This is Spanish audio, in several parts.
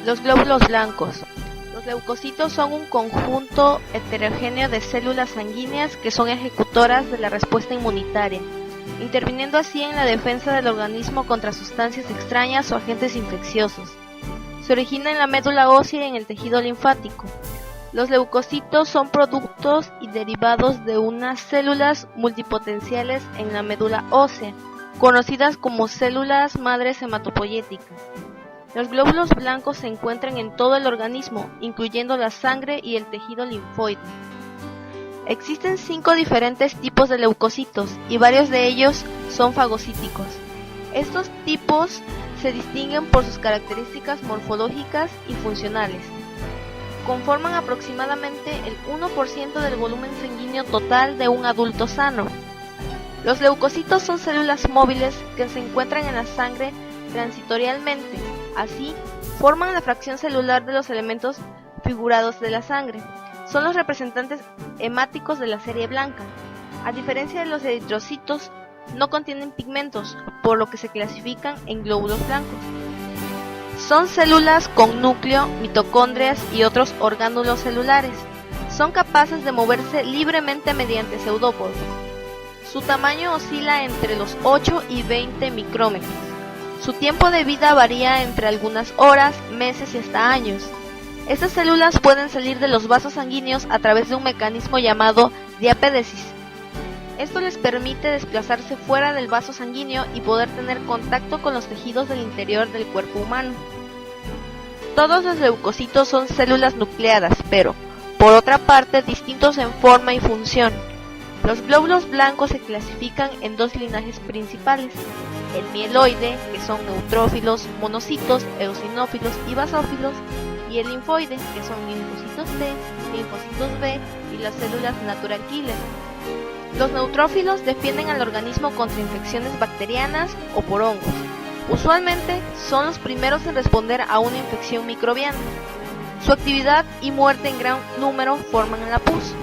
Los glóbulos blancos. Los leucocitos son un conjunto heterogéneo de células sanguíneas que son ejecutoras de la respuesta inmunitaria, interviniendo así en la defensa del organismo contra sustancias extrañas o agentes infecciosos. Se origina en la médula ósea y en el tejido linfático. Los leucocitos son productos y derivados de unas células multipotenciales en la médula ósea, conocidas como células madres hematopoyéticas. Los glóbulos blancos se encuentran en todo el organismo, incluyendo la sangre y el tejido linfoide. Existen 5 diferentes tipos de leucocitos y varios de ellos son fagocíticos. Estos tipos se distinguen por sus características morfológicas y funcionales. Conforman aproximadamente el 1% del volumen sanguíneo total de un adulto sano. Los leucocitos son células móviles que se encuentran en la sangre transitorialmente. Así, forman la fracción celular de los elementos figurados de la sangre. Son los representantes hemáticos de la serie blanca. A diferencia de los eritrocitos, no contienen pigmentos, por lo que se clasifican en glóbulos blancos. Son células con núcleo, mitocondrias y otros orgánulos celulares. Son capaces de moverse libremente mediante pseudópodos. Su tamaño oscila entre los 8 y 20 micrómetros. Su tiempo de vida varía entre algunas horas, meses y hasta años. Estas células pueden salir de los vasos sanguíneos a través de un mecanismo llamado diapédesis. Esto les permite desplazarse fuera del vaso sanguíneo y poder tener contacto con los tejidos del interior del cuerpo humano. Todos los leucocitos son células nucleadas, pero, por otra parte, distintos en forma y función. Los glóbulos blancos se clasifican en 2 linajes principales: el mieloide, que son neutrófilos, monocitos, eosinófilos y basófilos, y el linfoide, que son linfocitos T, linfocitos B y las células natural killer. Los neutrófilos defienden al organismo contra infecciones bacterianas o por hongos. Usualmente son los primeros en responder a una infección microbiana. Su actividad y muerte en gran número forman la pus.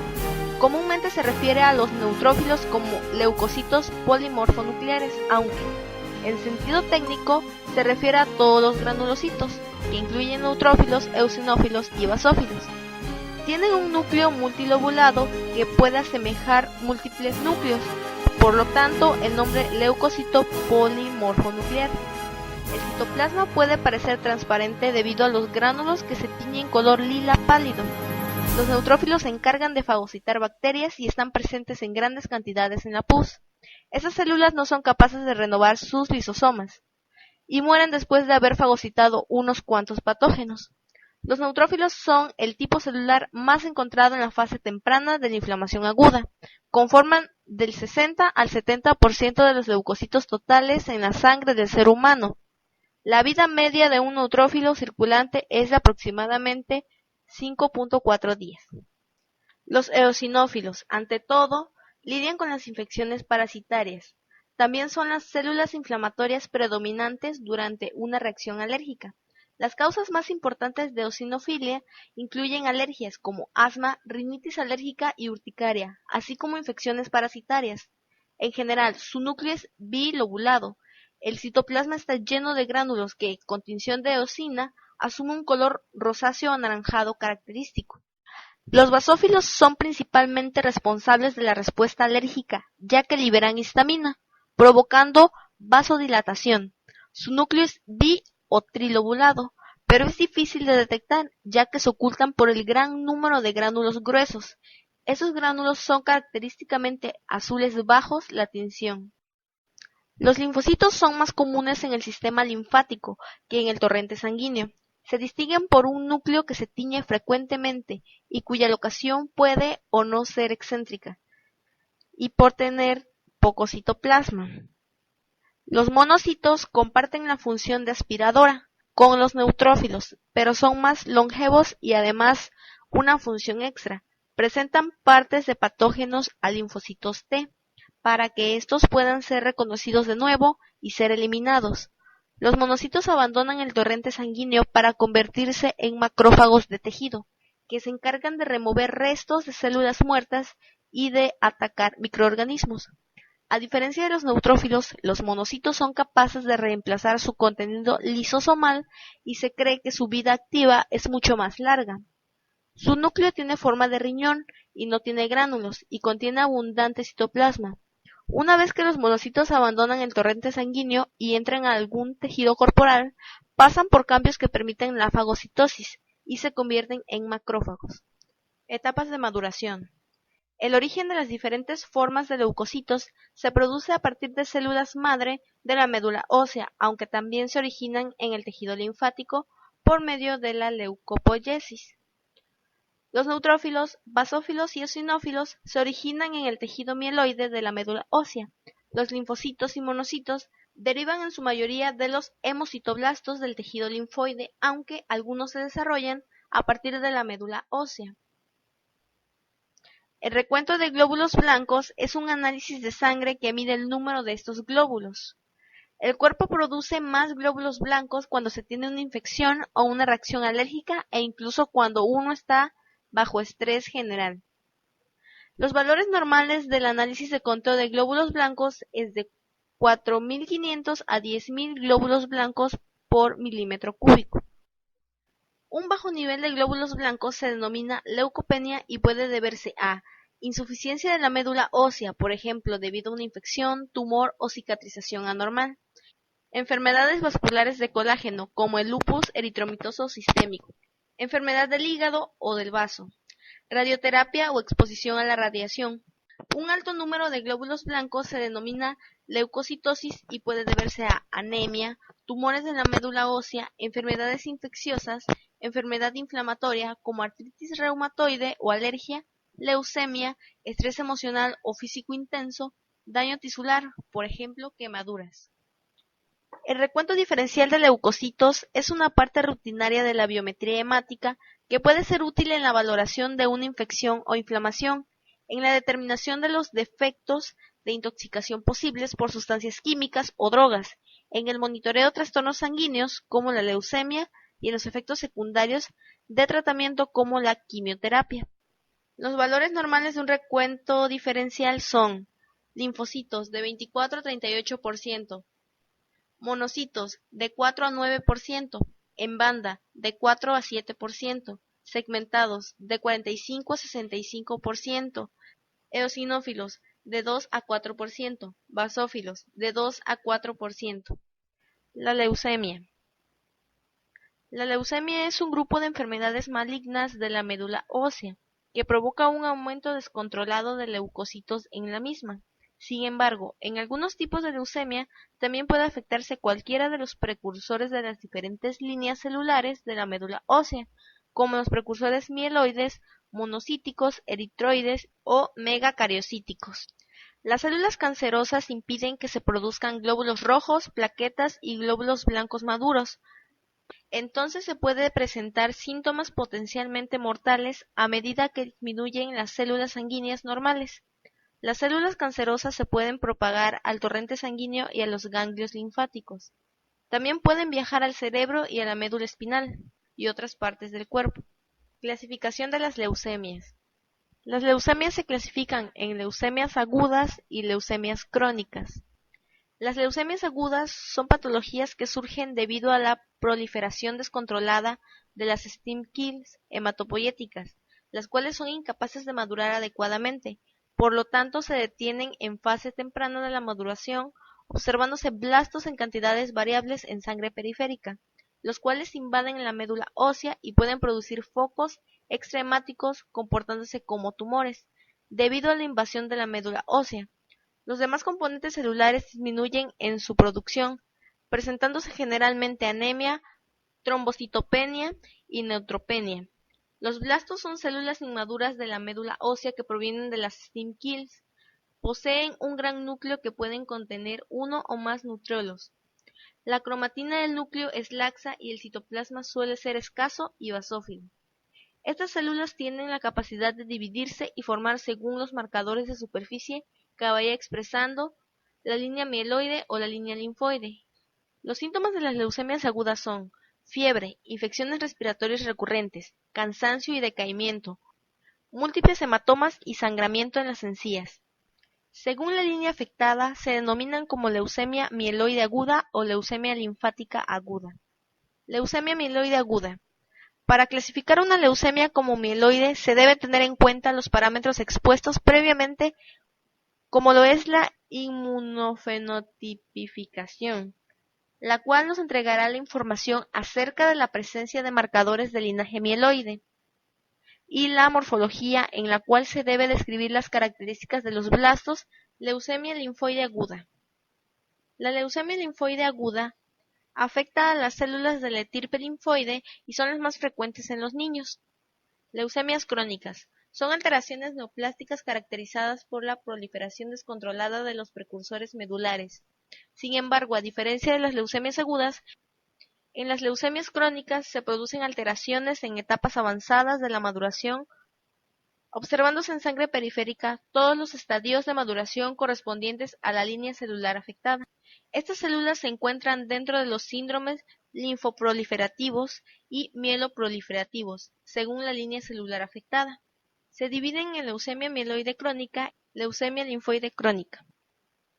Comúnmente se refiere a los neutrófilos como leucocitos polimorfonucleares, aunque, en sentido técnico, se refiere a todos los granulocitos, que incluyen neutrófilos, eosinófilos y basófilos. Tienen un núcleo multilobulado que puede asemejar múltiples núcleos, por lo tanto el nombre leucocito polimorfonuclear. El citoplasma puede parecer transparente debido a los gránulos que se tiñen color lila pálido. Los neutrófilos se encargan de fagocitar bacterias y están presentes en grandes cantidades en la pus. Estas células no son capaces de renovar sus lisosomas y mueren después de haber fagocitado unos cuantos patógenos. Los neutrófilos son el tipo celular más encontrado en la fase temprana de la inflamación aguda. Conforman del 60 al 70% de los leucocitos totales en la sangre del ser humano. La vida media de un neutrófilo circulante es de aproximadamente 5.4 días. Los eosinófilos, ante todo, lidian con las infecciones parasitarias. También son las células inflamatorias predominantes durante una reacción alérgica. Las causas más importantes de eosinofilia incluyen alergias como asma, rinitis alérgica y urticaria, así como infecciones parasitarias. En general, su núcleo es bilobulado. El citoplasma está lleno de gránulos que, con tinción de eosina, asumen un color rosáceo anaranjado característico. Los basófilos son principalmente responsables de la respuesta alérgica, ya que liberan histamina, provocando vasodilatación. Su núcleo es bi o trilobulado, pero es difícil de detectar, ya que se ocultan por el gran número de gránulos gruesos. Esos gránulos son característicamente azules bajos la tinción. Los linfocitos son más comunes en el sistema linfático que en el torrente sanguíneo. Se distinguen por un núcleo que se tiñe frecuentemente y cuya locación puede o no ser excéntrica, y por tener poco citoplasma. Los monocitos comparten la función de aspiradora con los neutrófilos, pero son más longevos y además una función extra. Presentan partes de patógenos a linfocitos T, para que estos puedan ser reconocidos de nuevo y ser eliminados. Los monocitos abandonan el torrente sanguíneo para convertirse en macrófagos de tejido, que se encargan de remover restos de células muertas y de atacar microorganismos. A diferencia de los neutrófilos, los monocitos son capaces de reemplazar su contenido lisosomal y se cree que su vida activa es mucho más larga. Su núcleo tiene forma de riñón y no tiene gránulos y contiene abundante citoplasma. Una vez que los monocitos abandonan el torrente sanguíneo y entran a algún tejido corporal, pasan por cambios que permiten la fagocitosis y se convierten en macrófagos. Etapas de maduración. El origen de las diferentes formas de leucocitos se produce a partir de células madre de la médula ósea, aunque también se originan en el tejido linfático por medio de la leucopoiesis. Los neutrófilos, basófilos y eosinófilos se originan en el tejido mieloide de la médula ósea. Los linfocitos y monocitos derivan en su mayoría de los hemocitoblastos del tejido linfoide, aunque algunos se desarrollan a partir de la médula ósea. El recuento de glóbulos blancos es un análisis de sangre que mide el número de estos glóbulos. El cuerpo produce más glóbulos blancos cuando se tiene una infección o una reacción alérgica e incluso cuando uno está bajo estrés general. Los valores normales del análisis de conteo de glóbulos blancos es de 4.500 a 10.000 glóbulos blancos por milímetro cúbico. Un bajo nivel de glóbulos blancos se denomina leucopenia y puede deberse a insuficiencia de la médula ósea, por ejemplo, debido a una infección, tumor o cicatrización anormal. Enfermedades vasculares de colágeno, como el lupus eritromatoso sistémico. Enfermedad del hígado o del vaso. Radioterapia o exposición a la radiación. Un alto número de glóbulos blancos se denomina leucocitosis y puede deberse a anemia, tumores de la médula ósea, enfermedades infecciosas, enfermedad inflamatoria como artritis reumatoide o alergia, leucemia, estrés emocional o físico intenso, daño tisular, por ejemplo, quemaduras. El recuento diferencial de leucocitos es una parte rutinaria de la biometría hemática que puede ser útil en la valoración de una infección o inflamación, en la determinación de los defectos de intoxicación posibles por sustancias químicas o drogas, en el monitoreo de trastornos sanguíneos como la leucemia y en los efectos secundarios de tratamiento como la quimioterapia. Los valores normales de un recuento diferencial son linfocitos de 24 a 38%, monocitos de 4 a 9%, en banda de 4 a 7%, segmentados de 45 a 65%, eosinófilos de 2 a 4%, basófilos de 2 a 4%. La leucemia. La leucemia es un grupo de enfermedades malignas de la médula ósea que provoca un aumento descontrolado de leucocitos en la misma. Sin embargo, en algunos tipos de leucemia también puede afectarse cualquiera de los precursores de las diferentes líneas celulares de la médula ósea, como los precursores mieloides, monocíticos, eritroides o megacariocíticos. Las células cancerosas impiden que se produzcan glóbulos rojos, plaquetas y glóbulos blancos maduros. Entonces se puede presentar síntomas potencialmente mortales a medida que disminuyen las células sanguíneas normales. Las células cancerosas se pueden propagar al torrente sanguíneo y a los ganglios linfáticos. También pueden viajar al cerebro y a la médula espinal y otras partes del cuerpo. Clasificación de las leucemias. Las leucemias se clasifican en leucemias agudas y leucemias crónicas. Las leucemias agudas son patologías que surgen debido a la proliferación descontrolada de las stem cells hematopoyéticas, las cuales son incapaces de madurar adecuadamente, por lo tanto se detienen en fase temprana de la maduración, observándose blastos en cantidades variables en sangre periférica, los cuales invaden la médula ósea y pueden producir focos extrahemáticos comportándose como tumores, debido a la invasión de la médula ósea. Los demás componentes celulares disminuyen en su producción, presentándose generalmente anemia, trombocitopenia y neutropenia. Los blastos son células inmaduras de la médula ósea que provienen de las stem cells. Poseen un gran núcleo que pueden contener uno o más nucleolos. La cromatina del núcleo es laxa y el citoplasma suele ser escaso y basófilo. Estas células tienen la capacidad de dividirse y formar según los marcadores de superficie que vaya expresando la línea mieloide o la línea linfoide. Los síntomas de las leucemias agudas son fiebre, infecciones respiratorias recurrentes, cansancio y decaimiento, múltiples hematomas y sangramiento en las encías. Según la línea afectada, se denominan como leucemia mieloide aguda o leucemia linfática aguda. Leucemia mieloide aguda. Para clasificar una leucemia como mieloide se debe tener en cuenta los parámetros expuestos previamente, como lo es la inmunofenotipificación, la cual nos entregará la información acerca de la presencia de marcadores del linaje mieloide, y la morfología, en la cual se debe describir las características de los blastos. Leucemia linfoide aguda. La leucemia linfoide aguda afecta a las células de la estirpe linfoide y son las más frecuentes en los niños. Leucemias crónicas. Son alteraciones neoplásticas caracterizadas por la proliferación descontrolada de los precursores medulares. Sin embargo, a diferencia de las leucemias agudas, en las leucemias crónicas se producen alteraciones en etapas avanzadas de la maduración, observándose en sangre periférica todos los estadios de maduración correspondientes a la línea celular afectada. Estas células se encuentran dentro de los síndromes linfoproliferativos y mieloproliferativos, según la línea celular afectada. Se dividen en leucemia mieloide crónica y leucemia linfoide crónica.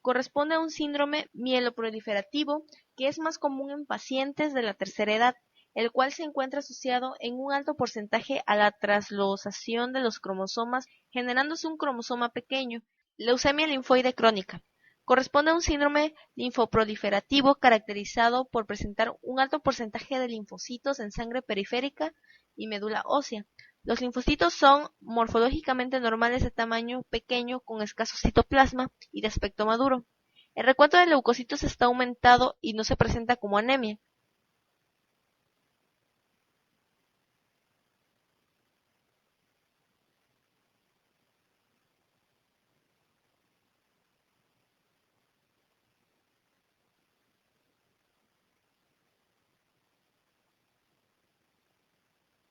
Corresponde a un síndrome mieloproliferativo que es más común en pacientes de la tercera edad, el cual se encuentra asociado en un alto porcentaje a la traslocación de los cromosomas, generándose un cromosoma pequeño. Leucemia linfoide crónica. Corresponde a un síndrome linfoproliferativo caracterizado por presentar un alto porcentaje de linfocitos en sangre periférica y médula ósea. Los linfocitos son morfológicamente normales de tamaño pequeño con escaso citoplasma y de aspecto maduro. El recuento de leucocitos está aumentado y no se presenta como anemia.